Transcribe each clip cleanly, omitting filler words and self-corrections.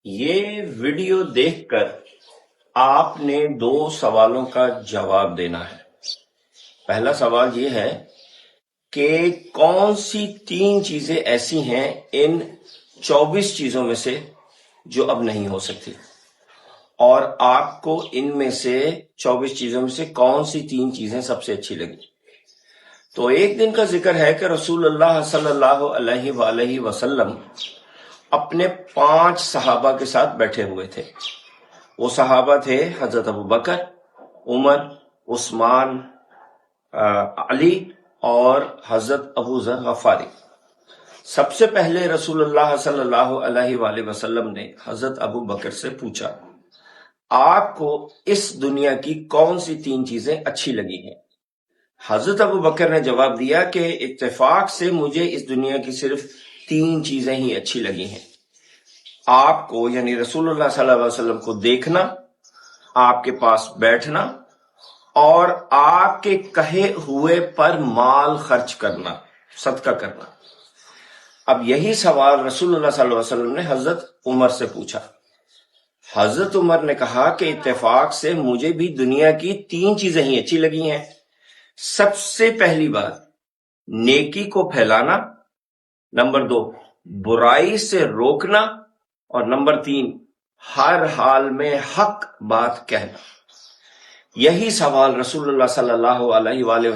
یہ ویڈیو دیکھ کر آپ نے 2 سوالوں کا جواب دینا ہے۔ پہلا سوال یہ ہے کہ کون سی 3 چیزیں ایسی ہیں ان 24 چیزوں میں سے جو اب نہیں ہو سکتی، اور آپ کو ان میں سے 24 چیزوں میں سے کون سی 3 چیزیں سب سے اچھی لگی۔ تو ایک دن کا ذکر ہے کہ رسول اللہ صلی اللہ علیہ وآلہ وسلم اپنے 5 صحابہ کے ساتھ بیٹھے ہوئے تھے۔ وہ صحابہ تھے حضرت ابو بکر، عمر، عثمان، علی اور حضرت ابو ذر غفاری۔ سب سے پہلے رسول اللہ صلی اللہ علیہ وآلہ وسلم نے حضرت ابو بکر سے پوچھا، آپ کو اس دنیا کی کون سی 3 چیزیں اچھی لگی ہیں؟ حضرت ابو بکر نے جواب دیا کہ اتفاق سے مجھے اس دنیا کی صرف 3 چیزیں ہی اچھی لگی ہیں۔ آپ کو یعنی رسول اللہ صلی اللہ علیہ وسلم کو دیکھنا، آپ کے پاس بیٹھنا، اور آپ کے کہے ہوئے پر مال خرچ کرنا، صدقہ کرنا۔ اب یہی سوال رسول اللہ صلی اللہ علیہ وسلم نے حضرت عمر سے پوچھا۔ حضرت عمر نے کہا کہ اتفاق سے مجھے بھی دنیا کی 3 چیزیں ہی اچھی لگی ہیں۔ سب سے پہلی بات نیکی کو پھیلانا، نمبر 2 برائی سے روکنا، اور نمبر 3 ہر حال میں حق بات کہنا۔ یہی سوال رسول اللہ صلی اللہ علیہ وآلہ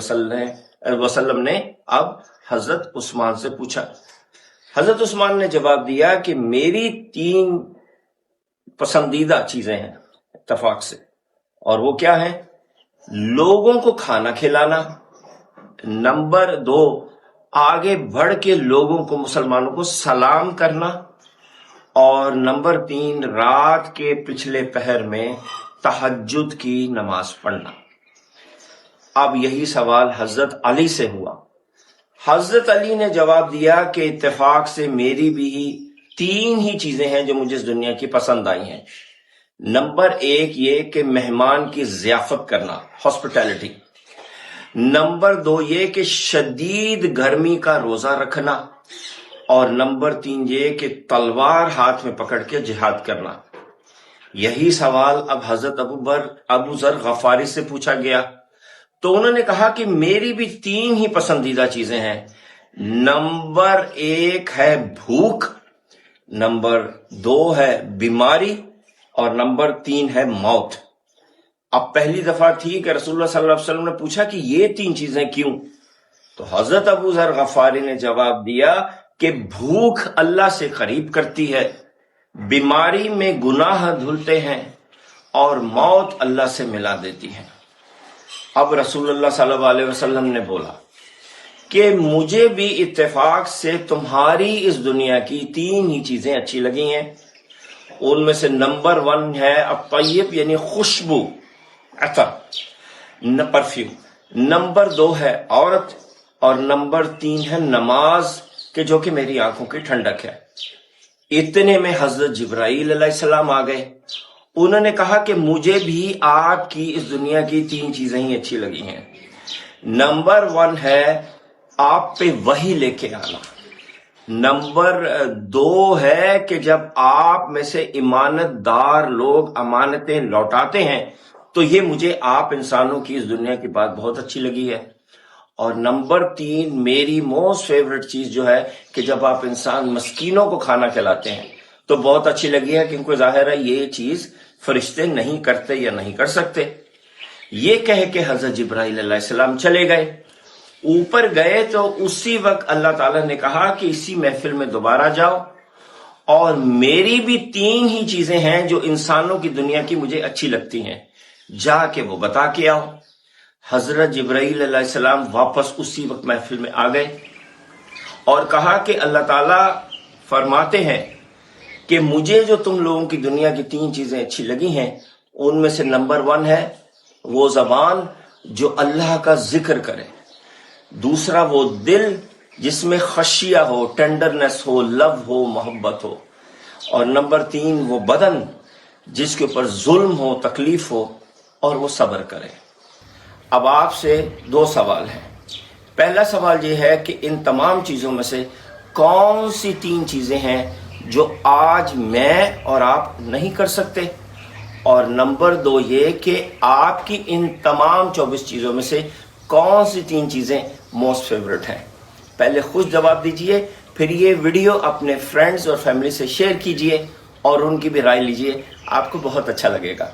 وسلم نے اب حضرت عثمان سے پوچھا۔ حضرت عثمان نے جواب دیا کہ میری 3 پسندیدہ چیزیں ہیں اتفاق سے، اور وہ کیا ہیں؟ لوگوں کو کھانا کھلانا، نمبر 2 آگے بڑھ کے لوگوں کو، مسلمانوں کو سلام کرنا، اور نمبر 3 رات کے پچھلے پہر میں تہجد کی نماز پڑھنا۔ اب یہی سوال حضرت علی سے ہوا۔ حضرت علی نے جواب دیا کہ اتفاق سے میری بھی 3 ہی چیزیں ہیں جو مجھے اس دنیا کی پسند آئی ہیں۔ نمبر 1 یہ کہ مہمان کی ضیافت کرنا، ہاسپٹیلٹی۔ نمبر 2 یہ کہ شدید گرمی کا روزہ رکھنا، اور نمبر 3 یہ کہ تلوار ہاتھ میں پکڑ کے جہاد کرنا۔ یہی سوال اب حضرت ابو ذر غفاری سے پوچھا گیا، تو انہوں نے کہا کہ میری بھی 3 ہی پسندیدہ چیزیں ہیں۔ نمبر 1 ہے بھوک، نمبر 2 ہے بیماری، اور نمبر 3 ہے موت۔ اب پہلی دفعہ تھی کہ رسول اللہ صلی اللہ علیہ وسلم نے پوچھا کہ یہ 3 چیزیں کیوں؟ تو حضرت ابو ذر غفاری نے جواب دیا کہ بھوک اللہ سے قریب کرتی ہے، بیماری میں گناہ دھلتے ہیں، اور موت اللہ سے ملا دیتی ہے۔ اب رسول اللہ صلی اللہ علیہ وسلم نے بولا کہ مجھے بھی اتفاق سے تمہاری اس دنیا کی 3 ہی چیزیں اچھی لگی ہیں۔ ان میں سے نمبر 1 ہے الطیب یعنی خوشبو، عطر، پرفیوم۔ نمبر 2 ہے عورت، اور نمبر 3 ہے نماز، کہ جو کہ میری آنکھوں کی ٹھنڈک ہے۔ اتنے میں حضرت جبرائیل علیہ السلام آ گئے۔ انہوں نے کہا کہ مجھے بھی آپ کی اس دنیا کی 3 چیزیں ہی اچھی لگی ہیں۔ نمبر 1 ہے آپ پہ وحی لے کے آنا، نمبر 2 ہے کہ جب آپ میں سے امانت دار لوگ امانتیں لوٹاتے ہیں تو یہ مجھے آپ انسانوں کی اس دنیا کی بات بہت اچھی لگی ہے۔ اور نمبر 3 میری موسٹ فیوریٹ چیز جو ہے کہ جب آپ انسان مسکینوں کو کھانا کھلاتے ہیں تو بہت اچھی لگی ہے، کیونکہ ظاہر ہے یہ چیز فرشتے نہیں کرتے یا نہیں کر سکتے۔ یہ کہہ کے حضرت جبرائیل علیہ السلام چلے گئے۔ اوپر گئے تو اسی وقت اللہ تعالیٰ نے کہا کہ اسی محفل میں دوبارہ جاؤ، اور میری بھی 3 ہی چیزیں ہیں جو انسانوں کی دنیا کی مجھے اچھی لگتی ہیں، جا کے وہ بتا کے آؤ۔ حضرت جبرائیل علیہ السلام واپس اسی وقت محفل میں آ گئے اور کہا کہ اللہ تعالیٰ فرماتے ہیں کہ مجھے جو تم لوگوں کی دنیا کی 3 چیزیں اچھی لگی ہیں، ان میں سے نمبر 1 ہے وہ زبان جو اللہ کا ذکر کرے، دوسرا وہ دل جس میں خشیہ ہو، ٹینڈرنس ہو، لو ہو، محبت ہو، اور نمبر 3 وہ بدن جس کے اوپر ظلم ہو، تکلیف ہو، اور وہ صبر کرے۔ اب آپ سے 2 سوال ہیں۔ پہلا سوال یہ ہے کہ ان تمام چیزوں میں سے کون سی 3 چیزیں ہیں جو آج میں اور آپ نہیں کر سکتے؟ اور نمبر 2 یہ کہ آپ کی ان تمام 24 چیزوں میں سے کون سی 3 چیزیں موسٹ فیورٹ ہیں؟ پہلے خود جواب دیجئے، پھر یہ ویڈیو اپنے فرینڈز اور فیملی سے شیئر کیجئے اور ان کی بھی رائے لیجئے، آپ کو بہت اچھا لگے گا۔